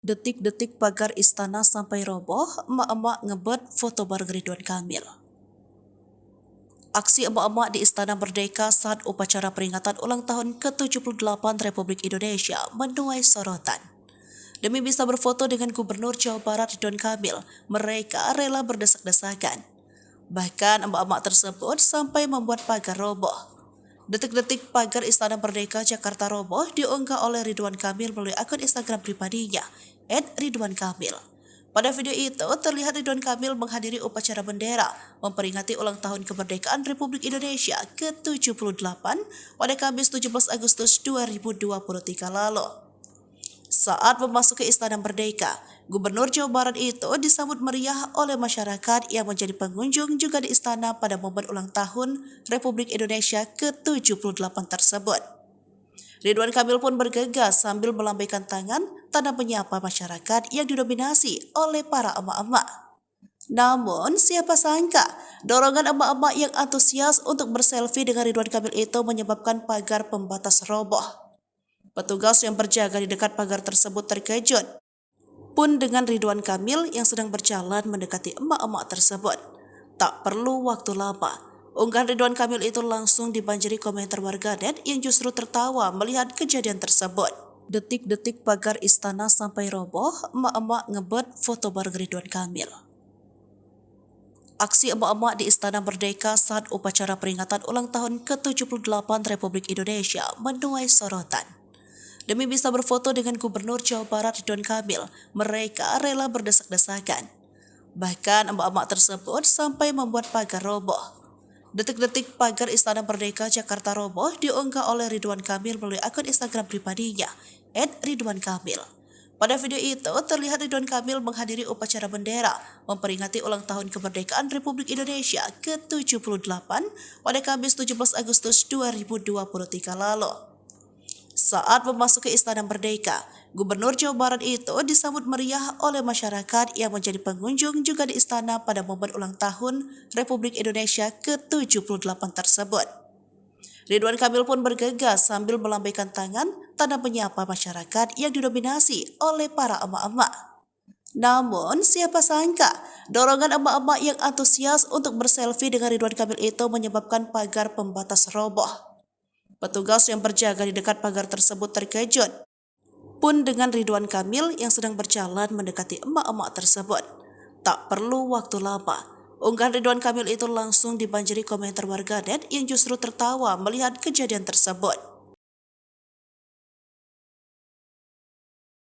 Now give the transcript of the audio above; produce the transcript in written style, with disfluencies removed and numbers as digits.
Detik-detik pagar istana sampai roboh, emak-emak ngebet foto bareng Ridwan Kamil. Aksi emak-emak di Istana Merdeka saat upacara peringatan ulang tahun ke-78 Republik Indonesia menuai sorotan. Demi bisa berfoto dengan Gubernur Jawa Barat Ridwan Kamil, mereka rela berdesak-desakan. Bahkan emak-emak tersebut sampai membuat pagar roboh. Detik-detik pagar Istana Merdeka Jakarta roboh diunggah oleh Ridwan Kamil melalui akun Instagram pribadinya, @ridwankamil. Pada video itu, terlihat Ridwan Kamil menghadiri upacara bendera memperingati ulang tahun kemerdekaan Republik Indonesia ke-78 pada Kamis 17 Agustus 2023 lalu. Saat memasuki Istana Merdeka, Gubernur Jawa Barat itu disambut meriah oleh masyarakat yang menjadi pengunjung juga di istana pada momen ulang tahun Republik Indonesia ke-78 tersebut. Ridwan Kamil pun bergegas sambil melambaikan tangan tanda menyapa masyarakat yang didominasi oleh para emak-emak. Namun, siapa sangka, dorongan emak-emak yang antusias untuk berselfie dengan Ridwan Kamil itu menyebabkan pagar pembatas roboh. Petugas yang berjaga di dekat pagar tersebut terkejut pun dengan Ridwan Kamil yang sedang berjalan mendekati emak-emak tersebut. Tak perlu waktu lama, unggahan Ridwan Kamil itu langsung dibanjiri komentar warganet yang justru tertawa melihat kejadian tersebut. Detik-detik pagar istana sampai roboh, emak-emak ngebet foto bareng Ridwan Kamil. Aksi emak-emak di Istana Merdeka saat upacara peringatan ulang tahun ke-78 Republik Indonesia menuai sorotan. Demi bisa berfoto dengan Gubernur Jawa Barat Ridwan Kamil, mereka rela berdesak-desakan. Bahkan emak-emak tersebut sampai membuat pagar roboh. Detik-detik pagar Istana Merdeka Jakarta roboh diunggah oleh Ridwan Kamil melalui akun Instagram pribadinya, @ridwankamil. Pada video itu, terlihat Ridwan Kamil menghadiri upacara bendera memperingati ulang tahun kemerdekaan Republik Indonesia ke-78 pada Kamis 17 Agustus 2023 lalu. Saat memasuki Istana Merdeka, Gubernur Jawa Barat itu disambut meriah oleh masyarakat yang menjadi pengunjung juga di istana pada momen ulang tahun Republik Indonesia ke-78 tersebut. Ridwan Kamil pun bergegas sambil melambaikan tangan tanda menyapa masyarakat yang didominasi oleh para emak-emak. Namun, siapa sangka, dorongan emak-emak yang antusias untuk berselfie dengan Ridwan Kamil itu menyebabkan pagar pembatas roboh. Petugas yang berjaga di dekat pagar tersebut terkejut pun dengan Ridwan Kamil yang sedang berjalan mendekati emak-emak tersebut. Tak perlu waktu lama, unggahan Ridwan Kamil itu langsung dibanjiri komentar warganet yang justru tertawa melihat kejadian tersebut.